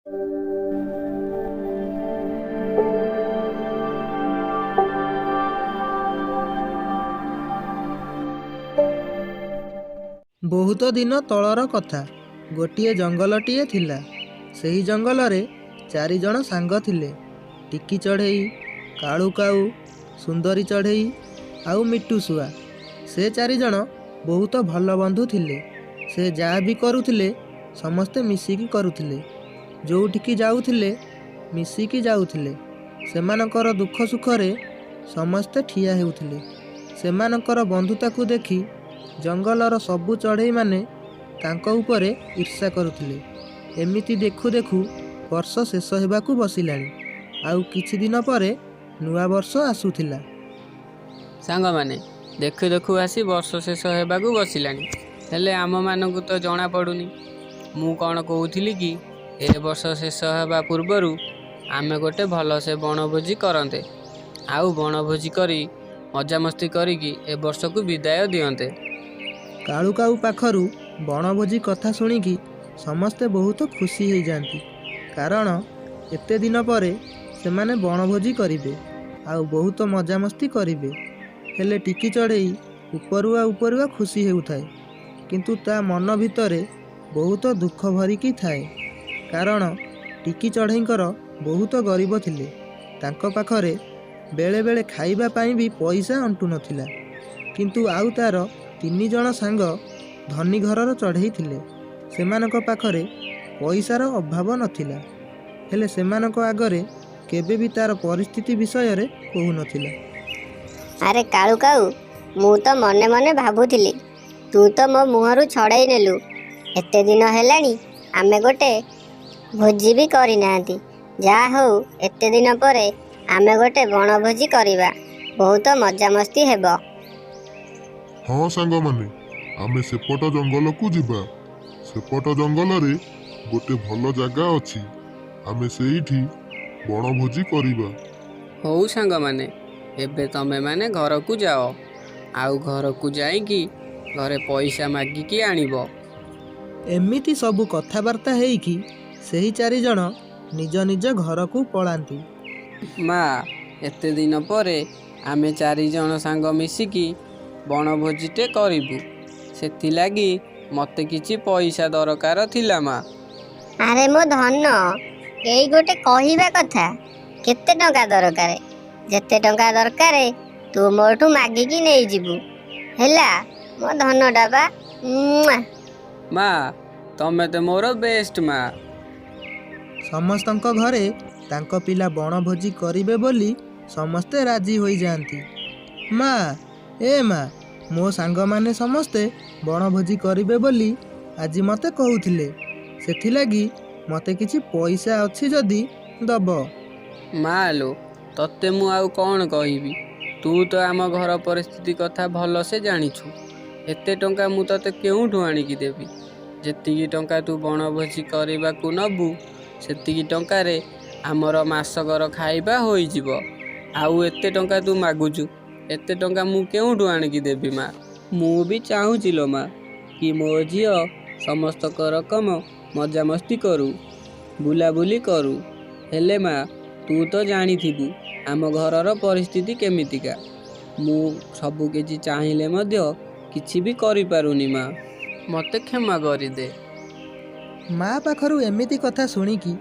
ବହୁତ ଦିନ ତଳର କଥା। ଗୋଟିଏ ଜଙ୍ଗଲଟିଏ ଥିଲା। ସେହି ଜଙ୍ଗଲରେ 4 ଜଣ ସାଙ୍ଗ ଥିଲେ। ଟିକି ଚଢ଼େଇ, କାଳୁ କାଉ, ସୁନ୍ଦରୀ ଚଢ଼େଇ ଆଉ ମିଟୁ ଶୁଆ। ସେ 4 ଜଣ ବହୁତ ଭଲ ବନ୍ଧୁ ଥିଲେ। ସେ ଯାହା ବି କରୁଥିଲେ ସମସ୍ତେ ମିଶିକି କରୁଥିଲେ। ଯେଉଁଠିକି ଯାଉଥିଲେ ମିଶିକି ଯାଉଥିଲେ। ସେମାନଙ୍କର ଦୁଃଖ ସୁଖରେ ସମସ୍ତେ ଠିଆ ହେଉଥିଲେ। ସେମାନଙ୍କର ବନ୍ଧୁତାକୁ ଦେଖି ଜଙ୍ଗଲର ସବୁ ଚଢ଼େଇମାନେ ତାଙ୍କ ଉପରେ ଈର୍ଷା କରୁଥିଲେ। ଏମିତି ଦେଖୁ ଦେଖୁ ବର୍ଷ ଶେଷ ହେବାକୁ ବସିଲାଣି। ଆଉ କିଛି ଦିନ ପରେ ନୂଆ ବର୍ଷ ଆସୁଥିଲା। ସାଙ୍ଗମାନେ, ଦେଖୁ ଦେଖୁ ଆସି ବର୍ଷ ଶେଷ ହେବାକୁ ବସିଲାଣି, ହେଲେ ଆମମାନଙ୍କୁ ତ ଜଣାପଡ଼ୁନି। ମୁଁ କ'ଣ କହୁଥିଲି କି, ଏ ବର୍ଷ ଶେଷ ହେବା ପୂର୍ବରୁ ଆମେ ଗୋଟେ ଭଲସେ ବଣଭୋଜି କରନ୍ତେ। ଆଉ ବଣଭୋଜି କରି ମଜାମସ୍ତି କରିକି ଏ ବର୍ଷକୁ ବିଦାୟ ଦିଅନ୍ତେ। କାଳୁ କାଉ ପାଖରୁ ବଣଭୋଜି କଥା ଶୁଣିକି ସମସ୍ତେ ବହୁତ ଖୁସି ହେଇଯାଆନ୍ତି। କାରଣ ଏତେ ଦିନ ପରେ ସେମାନେ ବଣଭୋଜି କରିବେ ଆଉ ବହୁତ ମଜାମସ୍ତି କରିବେ। ହେଲେ ଟିକି ଚଢ଼େଇ ଉପରୁଆ ଖୁସି ହେଉଥାଏ, କିନ୍ତୁ ତା ମନ ଭିତରେ ବହୁତ ଦୁଃଖ ଭରିକି ଥାଏ। କାରଣ ଟିକି ଚଢ଼େଇଙ୍କର ବହୁତ ଗରିବ ଥିଲେ। ତାଙ୍କ ପାଖରେ ବେଳେବେଳେ ଖାଇବା ପାଇଁ ବି ପଇସା ଅଣ୍ଟୁ ନଥିଲା। କିନ୍ତୁ ଆଉ ତାର 3 ଜଣ ସାଙ୍ଗ ଧନୀ ଘରର ଚଢ଼େଇ ଥିଲେ। ସେମାନଙ୍କ ପାଖରେ ପଇସାର ଅଭାବ ନଥିଲା। ହେଲେ ସେମାନଙ୍କ ଆଗରେ କେବେ ବି ତାର ପରିସ୍ଥିତି ବିଷୟରେ କହୁନଥିଲା। ଆରେ କାଳୁ କାଉ, ମୁଁ ତ ମନେ ମନେ ଭାବୁଥିଲି, ତୁ ତ ମୋ ମୁହଁରୁ ଛଡ଼େଇ ନେଲୁ। ଏତେ ଦିନ ହେଲାଣି ଆମେ ଗୋଟେ ଭୋଜି ବି କରିନାହାନ୍ତି। ଯାହା ହଉ, ଏତେ ଦିନ ପରେ ଆମେ ଗୋଟେ ବଣଭୋଜି କରିବା। ବହୁତ ମଜାମସ୍ତି ହେବ। ହଁ ସାଙ୍ଗମାନେ, ଆମେ ସେପଟ ଜଙ୍ଗଲକୁ ଯିବା। ସେପଟ ଜଙ୍ଗଲରେ ଗୋଟେ ଭଲ ଜାଗା ଅଛି। ଆମେ ସେଇଠି ବଣଭୋଜି କରିବା। ହଉ ସାଙ୍ଗମାନେ, ଏବେ ତମେମାନେ ଘରକୁ ଯାଅ। ଆଉ ଘରକୁ ଯାଇକି ଘରେ ପଇସା ମାଗିକି ଆଣିବ। ଏମିତି ସବୁ କଥାବାର୍ତ୍ତା ହେଇକି ସେହି 4 ଜଣ ନିଜ ନିଜ ଘରକୁ ପଳାନ୍ତି। ମା, ଏତେ ଦିନ ପରେ ଆମେ 4 ଜଣ ସାଙ୍ଗ ମିଶିକି ବଣଭୋଜିଟେ କରିବୁ। ସେଥିଲାଗି ମୋତେ କିଛି ପଇସା ଦରକାର ଥିଲା ମା। ଆରେ ମୋ ଧନ, ଏଇ ଗୋଟେ କହିବା କଥା। କେତେ ଟଙ୍କା ଦରକାର? ଯେତେ ଟଙ୍କା ଦରକାର ତୁ ମୋଠୁ ମାଗିକି ନେଇଯିବୁ। ହେଲା ମୋ ଧନଟା ବା। ମା, ତମେ ତ ମୋର ବେଷ୍ଟ ମା। ସମସ୍ତଙ୍କ ଘରେ ତାଙ୍କ ପିଲା ବଣଭୋଜି କରିବେ ବୋଲି ସମସ୍ତେ ରାଜି ହୋଇଯାଆନ୍ତି। ମା, ମୋ ସାଙ୍ଗମାନେ ସମସ୍ତେ ବଣଭୋଜି କରିବେ ବୋଲି ଆଜି ମୋତେ କହୁଥିଲେ। ସେଥିଲାଗି ମୋତେ କିଛି ପଇସା ଅଛି ଯଦି ଦବ। ମା ଲୋ, ତତେ ମୁଁ ଆଉ କ'ଣ କହିବି? ତୁ ତ ଆମ ଘର ପରିସ୍ଥିତି କଥା ଭଲସେ ଜାଣିଛୁ। ଏତେ ଟଙ୍କା ମୁଁ ତତେ କେଉଁଠୁ ଆଣିକି ଦେବି? ଯେତିକି ଟଙ୍କା ତୁ ବଣଭୋଜି କରିବାକୁ ନେବୁ, ସେତିକି ଟଙ୍କାରେ ଆମର ମାସକର ଖାଇବା ହୋଇଯିବ। ଆଉ ଏତେ ଟଙ୍କା ତୁ ମାଗୁଛୁ, ଏତେ ଟଙ୍କା ମୁଁ କେଉଁଠୁ ଆଣିକି ଦେବି ମା? ମୁଁ ବି ଚାହୁଁଛି ଲୋ ମା, କି ମୋ ଝିଅ ସମସ୍ତଙ୍କ ରକମ ମଜାମସ୍ତି କରୁ, ବୁଲାବୁଲି କରୁ। ହେଲେ ମା, ତୁ ତ ଜାଣିଥିବୁ ଆମ ଘରର ପରିସ୍ଥିତି କେମିତିକା। ମୁଁ ସବୁ କିଛି ଚାହିଁଲେ ମଧ୍ୟ କିଛି ବି କରିପାରୁନି ମା। ମୋତେ କ୍ଷମା କରିଦେ। ମା ପାଖରୁ ଏମିତି କଥା ଶୁଣିକି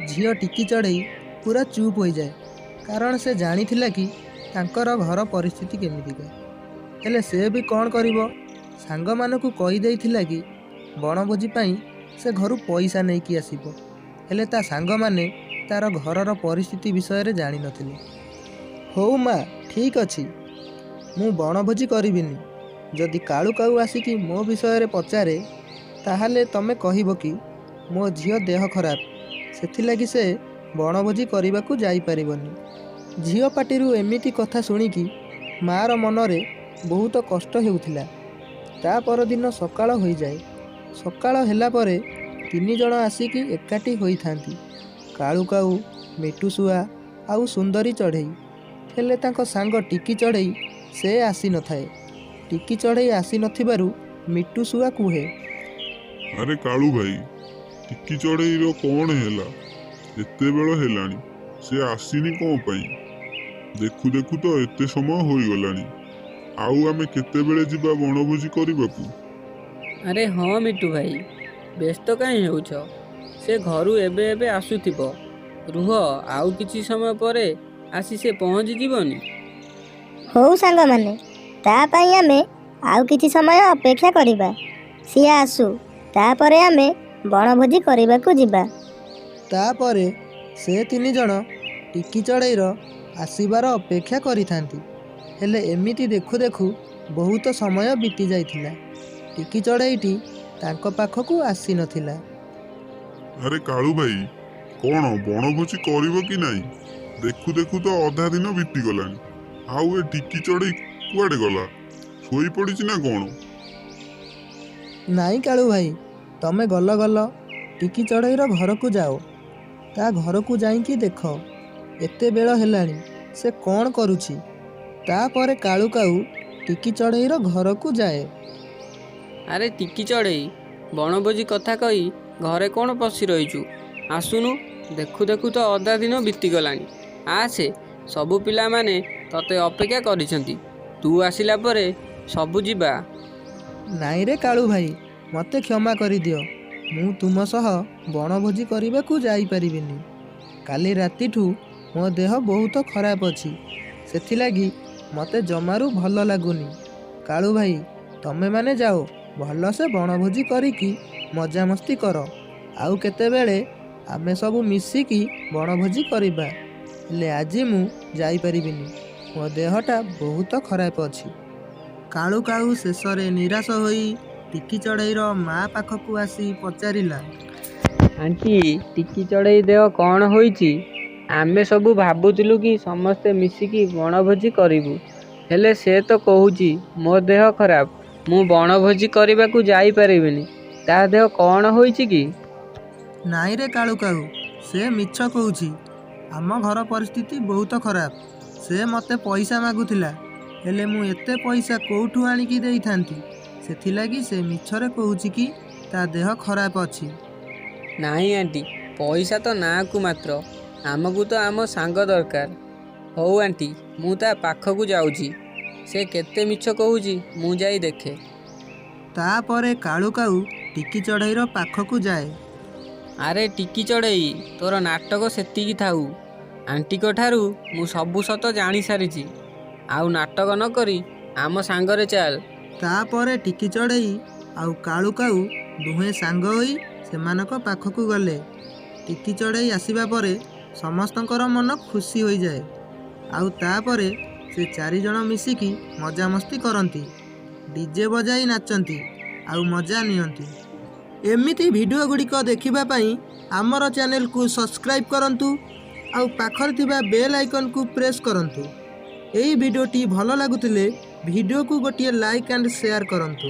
ଝିଅ ଟିକି ଚଢ଼େଇ ପୁରା ଚୁପ୍ ହୋଇଯାଏ। କାରଣ ସେ ଜାଣିଥିଲା କି ତାଙ୍କର ଘର ପରିସ୍ଥିତି କେମିତିକା। ହେଲେ ସେ ବି କ'ଣ କରିବ? ସାଙ୍ଗମାନଙ୍କୁ କହିଦେଇଥିଲା କି ବଣଭୋଜି ପାଇଁ ସେ ଘରୁ ପଇସା ନେଇକି ଆସିବ। ହେଲେ ତା ସାଙ୍ଗମାନେ ତାର ଘରର ପରିସ୍ଥିତି ବିଷୟରେ ଜାଣିନଥିଲେ। ହଉ ମା, ଠିକ୍ ଅଛି, ମୁଁ ବଣଭୋଜି କରିବିନି। ଯଦି କାଳୁ କାଉ ଆସିକି ମୋ ବିଷୟରେ ପଚାରେ, ତାହେଲେ ତମେ କହିବ କି ମୋ ଝିଅ ଦେହ ଖରାପ, ସେଥିଲାଗି ସେ ବଣଭୋଜି କରିବାକୁ ଯାଇପାରିବନି। ଝିଅ ପାଟିରୁ ଏମିତି କଥା ଶୁଣିକି ମାଆର ମନରେ ବହୁତ କଷ୍ଟ ହେଉଥିଲା। ତା ପରଦିନ ସକାଳ ହୋଇଯାଏ। ସକାଳ ହେଲା ପରେ 3 ଜଣ ଆସିକି ଏକାଠି ହୋଇଥାନ୍ତି। କାଳୁ କାଉ, ମିଟୁ ଶୁଆ ଆଉ ସୁନ୍ଦରୀ ଚଢ଼େଇ। ହେଲେ ତାଙ୍କ ସାଙ୍ଗ ଟିକି ଚଢ଼େଇ ସେ ଆସିନଥାଏ। ଟିକି ଚଢ଼େଇ ଆସିନଥିବାରୁ ମିଟୁ ଶୁଆ କୁହେ, ଆରେ କାଳୁ ଭାଇ, ଟିକି ଚଢ଼େଇର କ'ଣ ହେଲା? ଏତେ ବେଳ ହେଲାଣି ସେ ଆସିନି କ'ଣ ପାଇଁ? ଦେଖୁ ଦେଖୁ ତ ଏତେ ସମୟ ହୋଇଗଲାଣି। ଆଉ ଆମେ କେତେବେଳେ ଯିବା ବଣଭୋଜି କରିବାକୁ? ଆରେ ହଁ ମିଟୁ ଭାଇ, ବ୍ୟସ୍ତ କାହିଁ ହେଉଛ? ସେ ଘରୁ ଏବେ ଏବେ ଆସୁଥିବ। ରୁହ, ଆଉ କିଛି ସମୟ ପରେ ଆସି ସେ ପହଞ୍ଚିଯିବନି? ହଉ ସାଙ୍ଗମାନେ, ତା ପାଇଁ ଆମେ ଆଉ କିଛି ସମୟ ଅପେକ୍ଷା କରିବା। ସିଏ ଆସୁ, ତାପରେ ଆମେ ବଣଭୋଜି କରିବାକୁ ଯିବା। ତାପରେ ସେ ତିନି ଜଣ ଟିକି ଚଢ଼େଇର ଆସିବାର ଅପେକ୍ଷା କରିଥାନ୍ତି। ହେଲେ ଏମିତି ଦେଖୁ ଦେଖୁ ବହୁତ ସମୟ ବିତି ଯାଇଥିଲା। ଟିକି ଚଢ଼େଇଟି ତାଙ୍କ ପାଖକୁ ଆସିନଥିଲା। ଆରେ କାଳୁ ଭାଇ, କ'ଣ ବଣଭୋଜି କରିବ କି ନାହିଁ? ଦେଖୁ ଦେଖୁ ତ ଅଧା ଦିନ ବିତିଗଲାଣି। ଆଉ ଏ ଟିକି ଚଢ଼େଇ କୁଆଡ଼େ ଗଲା? ଶୋଇପଡ଼ିଛି ନା କ'ଣ? ନାଇଁ କାଳୁ ଭାଇ, ତମେ ଗଲ ଟିକି ଚଢ଼େଇର ଘରକୁ ଯାଅ। ତା ଘରକୁ ଯାଇକି ଦେଖ ଏତେ ବେଳ ହେଲାଣି ସେ କ'ଣ କରୁଛି। ତାପରେ କାଳୁ କାଉ ଟିକି ଚଢ଼େଇର ଘରକୁ ଯାଏ। ଆରେ ଟିକି ଚଢ଼େଇ, ବଣଭୋଜି କଥା କହି ଘରେ କ'ଣ ପଶି ରହିଛୁ? ଆସୁନୁ, ଦେଖୁ ଦେଖୁ ତ ଅଧା ଦିନ ବିତିଗଲାଣି। ଆସେ, ସବୁ ପିଲାମାନେ ତତେ ଅପେକ୍ଷା କରିଛନ୍ତି। ତୁ ଆସିଲା ପରେ ସବୁ ଯିବା। ନାଇଁରେ କାଳୁ ଭାଇ, ମୋତେ କ୍ଷମା କରିଦିଅ। ମୁଁ ତୁମ ସହ ବଣଭୋଜି କରିବାକୁ ଯାଇପାରିବିନି। କାଲି ରାତିଠୁ ମୋ ଦେହ ବହୁତ ଖରାପ ଅଛି। ସେଥିଲାଗି ମୋତେ ଜମାରୁ ଭଲ ଲାଗୁନି। କାଳୁ ଭାଇ, ତମେମାନେ ଯାଅ, ଭଲସେ ବଣଭୋଜି କରିକି ମଜାମସ୍ତି କର। ଆଉ କେତେବେଳେ ଆମେ ସବୁ ମିଶିକି ବଣଭୋଜି କରିବା। ହେଲେ ଆଜି ମୁଁ ଯାଇପାରିବିନି, ମୋ ଦେହଟା ବହୁତ ଖରାପ ଅଛି। କାଳୁ କାଉ ଶେଷରେ ନିରାଶ ହୋଇ ଟିକି ଚଢ଼େଇର ମା ପାଖକୁ ଆସି ପଚାରିଲା, ଆଣ୍ଟି, ଟିକି ଚଢ଼େଇ ଦେହ କ'ଣ ହୋଇଛି? ଆମେ ସବୁ ଭାବୁଥିଲୁ କି ସମସ୍ତେ ମିଶିକି ବଣଭୋଜି କରିବୁ, ହେଲେ ସେ ତ କହୁଛି ମୋ ଦେହ ଖରାପ, ମୁଁ ବଣଭୋଜି କରିବାକୁ ଯାଇପାରିବିନି। ତା ଦେହ କ'ଣ ହୋଇଛି କି? ନାଇଁରେ କାଳୁ କାଉ, ସେ ମିଛ କହୁଛି। ଆମ ଘର ପରିସ୍ଥିତି ବହୁତ ଖରାପ। ସେ ମୋତେ ପଇସା ମାଗୁଥିଲା, ହେଲେ ମୁଁ ଏତେ ପଇସା କେଉଁଠୁ ଆଣିକି ଦେଇଥାନ୍ତି। ସେଥିଲାଗି ସେ ମିଛରେ କହୁଛି କି ତା ଦେହ ଖରାପ ଅଛି। ନାହିଁ ଆଣ୍ଟି, ପଇସା ତ ନାଁକୁ ମାତ୍ର। ଆମକୁ ତ ଆମ ସାଙ୍ଗ ଦରକାର। ହଉ ଆଣ୍ଟି, ମୁଁ ତା ପାଖକୁ ଯାଉଛି। ସେ କେତେ ମିଛ କହୁଛି ମୁଁ ଯାଇ ଦେଖେ। ତାପରେ କାଳୁ କାଉ ଟିକି ଚଢ଼େଇର ପାଖକୁ ଯାଏ। ଆରେ ଟିକି ଚଢ଼େଇ, ତୋର ନାଟକ ସେତିକି ଥାଉ। ଆଣ୍ଟିଙ୍କ ଠାରୁ ମୁଁ ସବୁ ସତ ଜାଣିସାରିଛି। ଆଉ ନାଟକ ନ କରି ଆମ ସାଙ୍ଗରେ ଚାଲ। ତାପରେ ଟିକି ଚଢ଼େଇ ଆଉ କାଳୁ କାଉ ଦୁହେଁ ସାଙ୍ଗ ହୋଇ ସେମାନଙ୍କ ପାଖକୁ ଗଲେ। ଟିକି ଚଢ଼େଇ ଆସିବା ପରେ ସମସ୍ତଙ୍କର ମନ ଖୁସି ହୋଇଯାଏ। ଆଉ ତାପରେ ସେ ଚାରିଜଣ ମିଶିକି ମଜାମସ୍ତି କରନ୍ତି, ଡିଜେ ବଜାଇ ନାଚନ୍ତି, ଆଉ ମଜା ନିଅନ୍ତି। ଏମିତି ଭିଡ଼ିଓ ଗୁଡ଼ିକ ଦେଖିବା ପାଇଁ ଆମର ଚ୍ୟାନେଲକୁ ସବସ୍କ୍ରାଇବ୍ କରନ୍ତୁ, ଆଉ ପାଖରେ ଥିବା ବେଲ୍ ଆଇକନ୍କୁ ପ୍ରେସ୍ କରନ୍ତୁ। ଏହି ଭିଡ଼ିଓଟି ଭଲ ଲାଗୁଥିଲେ ଭିଡ଼ିଓକୁ ଗୋଟିଏ ଲାଇକ୍ ଆଣ୍ଡ ସେୟାର କରନ୍ତୁ।